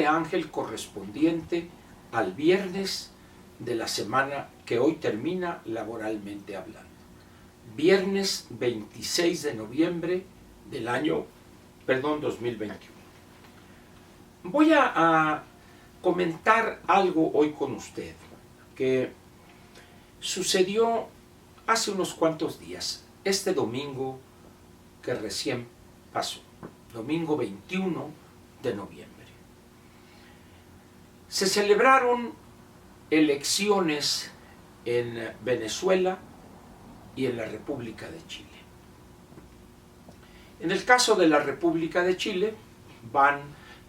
Ángel correspondiente al viernes de la semana que hoy termina laboralmente hablando. Viernes 26 de noviembre del año, 2021. Voy a comentar algo hoy con usted que sucedió hace unos cuantos días, este domingo que recién pasó, domingo 21 de noviembre. Se celebraron elecciones en Venezuela y en la República de Chile. En el caso de la República de Chile van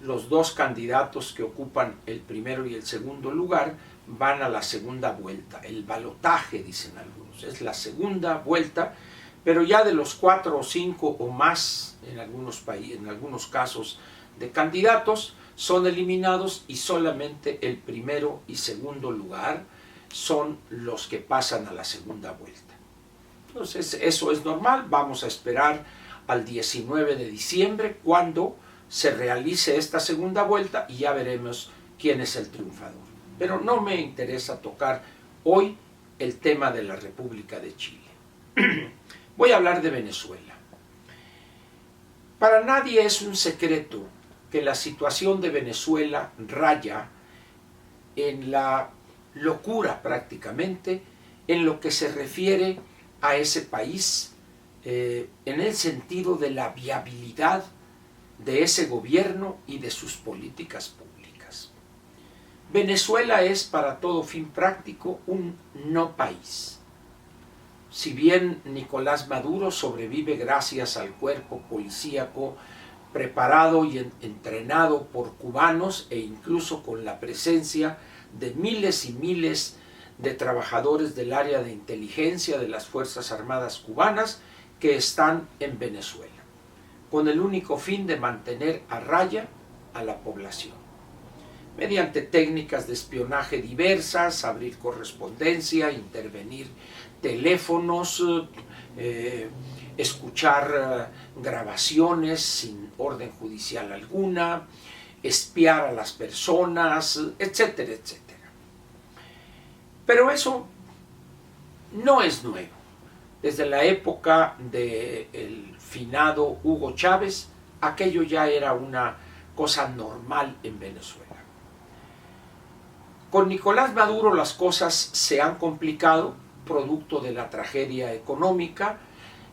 los dos candidatos que ocupan el primero y el segundo lugar, van a la segunda vuelta, el balotaje dicen algunos, es la segunda vuelta, pero ya de los 4 o 5 o más en algunos países, en algunos casos de candidatos son eliminados y solamente el primero y segundo lugar son los que pasan a la segunda vuelta. Entonces eso es normal, vamos a esperar al 19 de diciembre cuando se realice esta segunda vuelta y ya veremos quién es el triunfador. Pero no me interesa tocar hoy el tema de la República de Chile. Voy a hablar de Venezuela. Para nadie es un secreto que la situación de Venezuela raya en la locura prácticamente en lo que se refiere a ese país, en el sentido de la viabilidad de ese gobierno y de sus políticas públicas. Venezuela es para todo fin práctico un no país. Si bien Nicolás Maduro sobrevive gracias al cuerpo policíaco preparado y entrenado por cubanos e incluso con la presencia de miles y miles de trabajadores del área de inteligencia de las Fuerzas Armadas cubanas que están en Venezuela, con el único fin de mantener a raya a la población. Mediante técnicas de espionaje diversas, abrir correspondencia, intervenir teléfonos, escuchar grabaciones sin orden judicial alguna, espiar a las personas, etcétera, etcétera. Pero eso no es nuevo. Desde la época del finado Hugo Chávez, aquello ya era una cosa normal en Venezuela. Con Nicolás Maduro las cosas se han complicado, producto de la tragedia económica,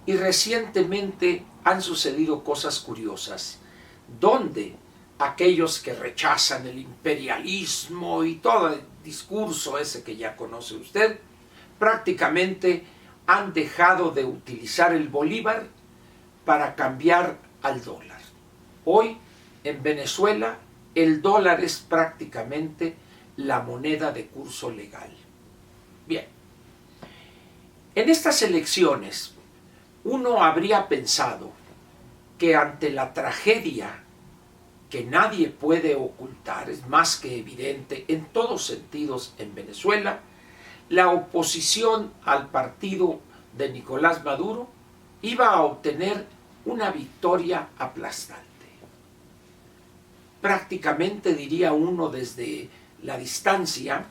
y recientemente han sucedido cosas curiosas, donde aquellos que rechazan el imperialismo y todo el discurso ese que ya conoce usted, prácticamente han dejado de utilizar el bolívar para cambiar al dólar. Hoy en Venezuela el dólar es prácticamente la moneda de curso legal. Bien, en estas elecciones uno habría pensado que ante la tragedia que nadie puede ocultar, es más que evidente en todos sentidos en Venezuela, la oposición al partido de Nicolás Maduro iba a obtener una victoria aplastante. Prácticamente, diría uno desde la distancia,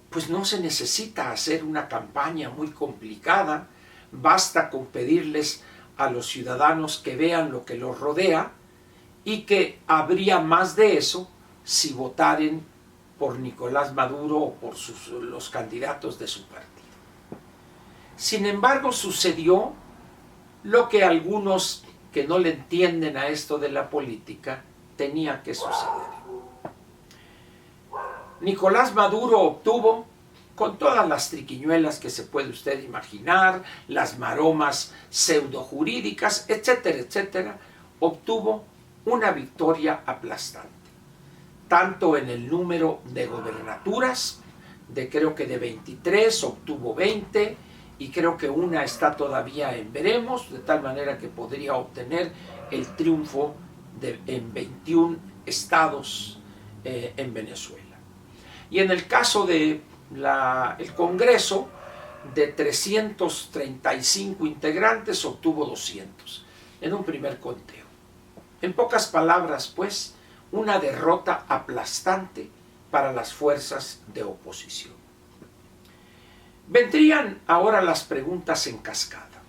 pues no se necesita hacer una campaña muy complicada, basta con pedirles a los ciudadanos que vean lo que los rodea y que habría más de eso si votaren por Nicolás Maduro o por los candidatos de su partido. Sin embargo, sucedió lo que algunos que no le entienden a esto de la política tenía que suceder. Nicolás Maduro obtuvo, con todas las triquiñuelas que se puede usted imaginar, las maromas pseudojurídicas, etcétera, etcétera, obtuvo una victoria aplastante, tanto en el número de gobernaturas, creo que de 23 obtuvo 20, y creo que una está todavía en veremos, de tal manera que podría obtener el triunfo en 21 estados en Venezuela. Y en el caso de el Congreso, de 335 integrantes, obtuvo 200 en un primer conteo. En pocas palabras, pues, una derrota aplastante para las fuerzas de oposición. Vendrían ahora las preguntas en cascada.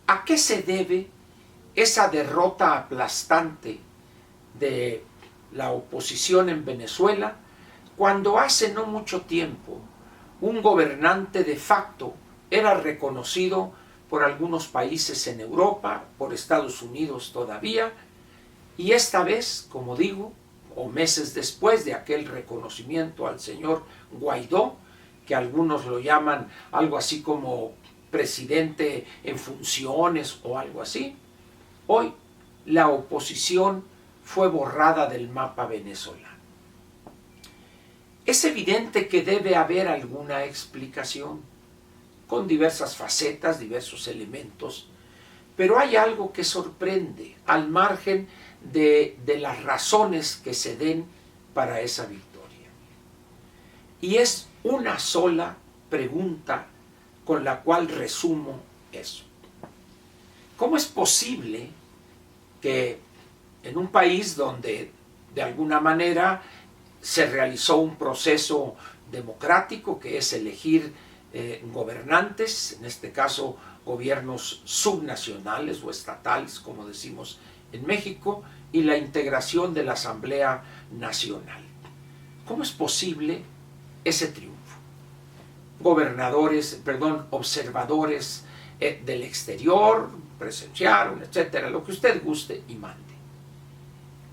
¿A qué se debe esa derrota aplastante de la oposición en Venezuela cuando hace no mucho tiempo un gobernante de facto era reconocido por algunos países en Europa, por Estados Unidos todavía, y esta vez, como digo, o meses después de aquel reconocimiento al señor Guaidó, que algunos lo llaman algo así como presidente en funciones o algo así, hoy la oposición fue borrada del mapa venezolano. Es evidente que debe haber alguna explicación, con diversas facetas, diversos elementos, pero hay algo que sorprende al margen de las razones que se den para esa victoria. Y es una sola pregunta con la cual resumo eso. ¿Cómo es posible que en un país donde de alguna manera se realizó un proceso democrático, que es elegir gobernantes, en este caso gobiernos subnacionales o estatales, como decimos en México, y la integración de la Asamblea Nacional? ¿Cómo es posible ese triunfo? Observadores del exterior presenciaron, etcétera, lo que usted guste y mande.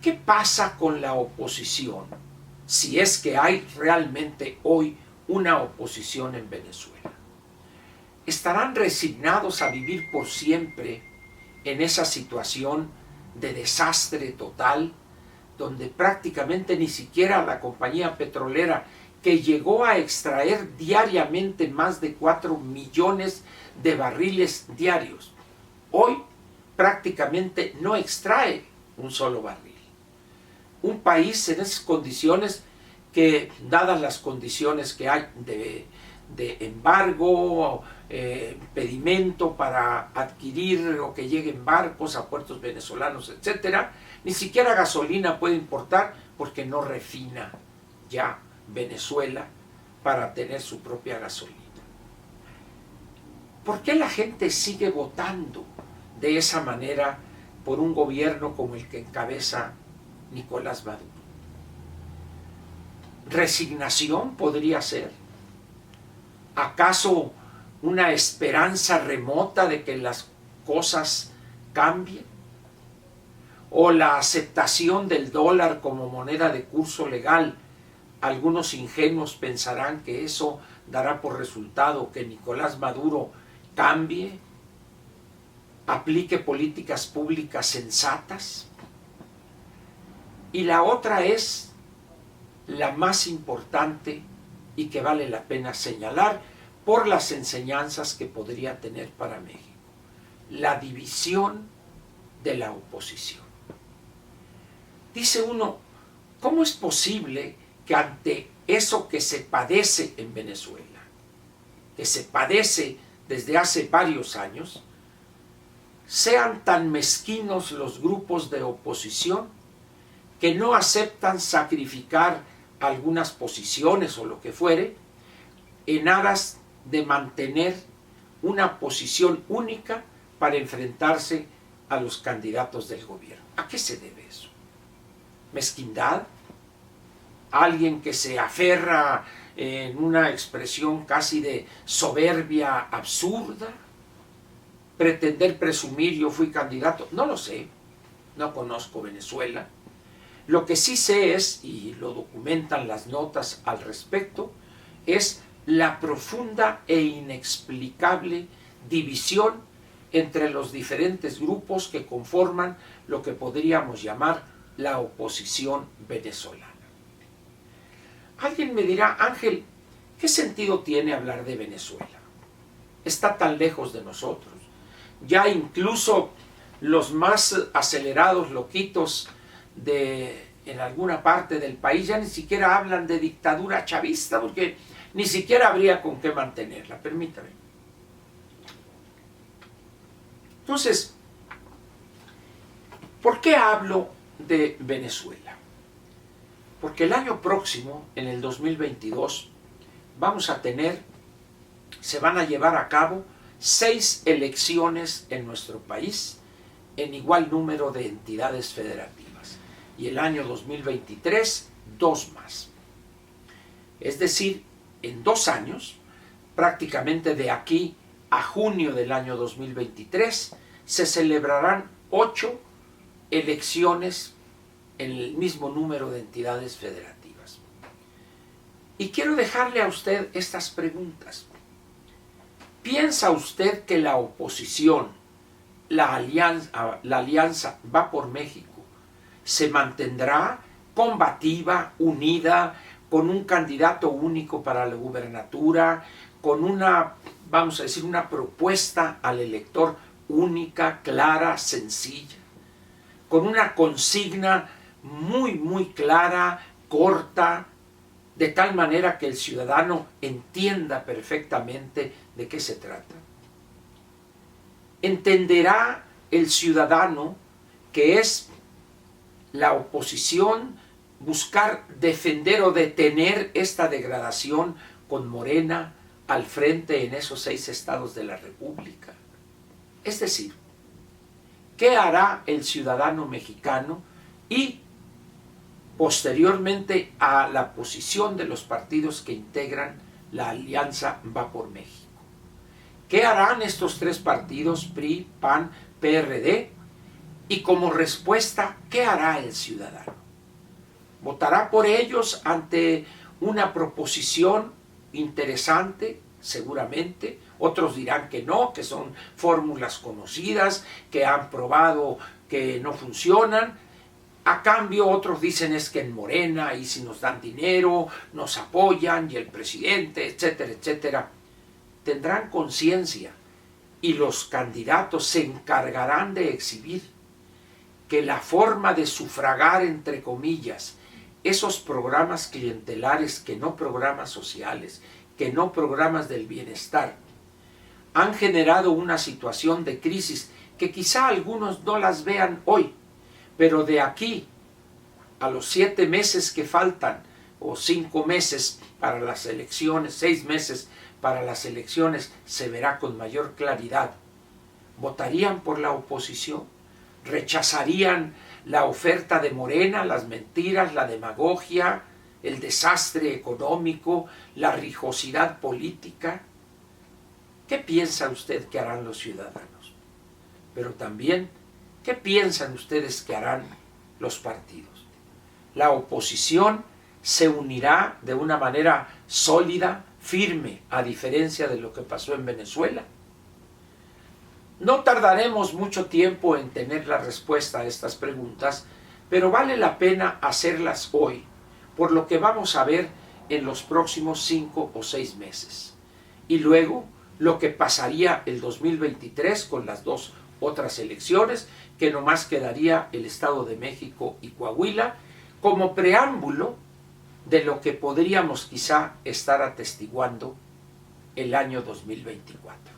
¿Qué pasa con la oposición, si es que hay realmente hoy una oposición en Venezuela? ¿Estarán resignados a vivir por siempre en esa situación de desastre total, donde prácticamente ni siquiera la compañía petrolera, que llegó a extraer diariamente más de 4 millones de barriles diarios, hoy prácticamente no extrae un solo barril? Un país en esas condiciones que, dadas las condiciones que hay de embargo, impedimento para adquirir o que lleguen barcos a puertos venezolanos, etcétera, ni siquiera gasolina puede importar porque no refina ya Venezuela para tener su propia gasolina. ¿Por qué la gente sigue votando de esa manera por un gobierno como el que encabeza Nicolás Maduro? ¿Resignación podría ser? ¿Acaso una esperanza remota de que las cosas cambien? ¿O la aceptación del dólar como moneda de curso legal? Algunos ingenuos pensarán que eso dará por resultado que Nicolás Maduro cambie, aplique políticas públicas sensatas. Y la otra es la más importante y que vale la pena señalar por las enseñanzas que podría tener para México: la división de la oposición. Dice uno, ¿cómo es posible que ante eso que se padece en Venezuela, que se padece desde hace varios años, sean tan mezquinos los grupos de oposición que no aceptan sacrificar algunas posiciones o lo que fuere en aras de mantener una posición única para enfrentarse a los candidatos del gobierno? ¿A qué se debe eso? ¿Mezquindad? ¿Alguien que se aferra en una expresión casi de soberbia absurda? ¿Pretender presumir yo fui candidato? No lo sé, no conozco Venezuela. Lo que sí sé es, y lo documentan las notas al respecto, es la profunda e inexplicable división entre los diferentes grupos que conforman lo que podríamos llamar la oposición venezolana. Alguien me dirá, Ángel, ¿qué sentido tiene hablar de Venezuela? Está tan lejos de nosotros. Ya incluso los más acelerados loquitos en alguna parte del país ya ni siquiera hablan de dictadura chavista, porque ni siquiera habría con qué mantenerla. Permítame. Entonces, ¿por qué hablo de Venezuela. Porque el año próximo, en el 2022, se van a llevar a cabo 6 elecciones en nuestro país en igual número de entidades federativas. Y el año 2023, 2 más. Es decir, en 2 años, prácticamente de aquí a junio del año 2023, se celebrarán 8 elecciones en el mismo número de entidades federativas. Y quiero dejarle a usted estas preguntas. ¿Piensa usted que la oposición, la alianza Va por México, se mantendrá combativa, unida, con un candidato único para la gubernatura, con una, vamos a decir, una propuesta al elector única, clara, sencilla, con una consigna muy clara, corta, de tal manera que el ciudadano entienda perfectamente de qué se trata? ¿Entenderá el ciudadano que es la oposición buscar defender o detener esta degradación con Morena al frente en esos 6 estados de la República? Es decir, ¿qué hará el ciudadano mexicano y posteriormente a la posición de los partidos que integran la alianza Va por México? ¿Qué harán estos 3 partidos, PRI, PAN, PRD? Y como respuesta, ¿qué hará el ciudadano? ¿Votará por ellos ante una proposición interesante? Seguramente. Otros dirán que no, que son fórmulas conocidas, que han probado que no funcionan. A cambio, otros dicen es que en Morena, y si nos dan dinero, nos apoyan, y el presidente, etcétera, etcétera. Tendrán conciencia y los candidatos se encargarán de exhibir que la forma de sufragar, entre comillas, esos programas clientelares, que no programas sociales, que no programas del bienestar, han generado una situación de crisis que quizá algunos no las vean hoy, pero de aquí a los 7 meses que faltan, o 5 meses para las elecciones, 6 meses para las elecciones, se verá con mayor claridad. ¿Votarían por la oposición? ¿Rechazarían la oferta de Morena, las mentiras, la demagogia, el desastre económico, la rijosidad política? ¿Qué piensa usted que harán los ciudadanos? Pero también, ¿qué piensan ustedes que harán los partidos? La oposición se unirá de una manera sólida, firme, a diferencia de lo que pasó en Venezuela. No tardaremos mucho tiempo en tener la respuesta a estas preguntas, pero vale la pena hacerlas hoy, por lo que vamos a ver en los próximos 5 o 6 meses. Y luego, lo que pasaría el 2023 con las 2 otras elecciones, que nomás quedaría el Estado de México y Coahuila, como preámbulo de lo que podríamos quizá estar atestiguando el año 2024.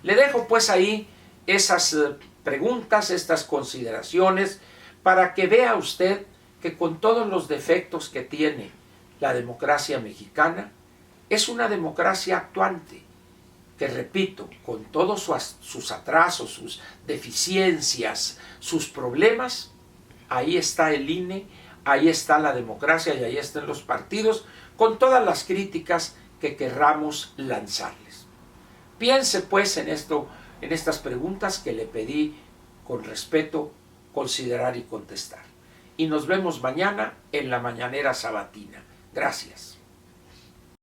Le dejo pues ahí esas preguntas, estas consideraciones, para que vea usted que con todos los defectos que tiene la democracia mexicana, es una democracia actuante, que repito, con todos sus atrasos, sus deficiencias, sus problemas, ahí está el INE, ahí está la democracia y ahí están los partidos, con todas las críticas que querramos lanzarles. Piense pues en esto, en estas preguntas que le pedí con respeto considerar y contestar. Y nos vemos mañana en la mañanera sabatina. Gracias.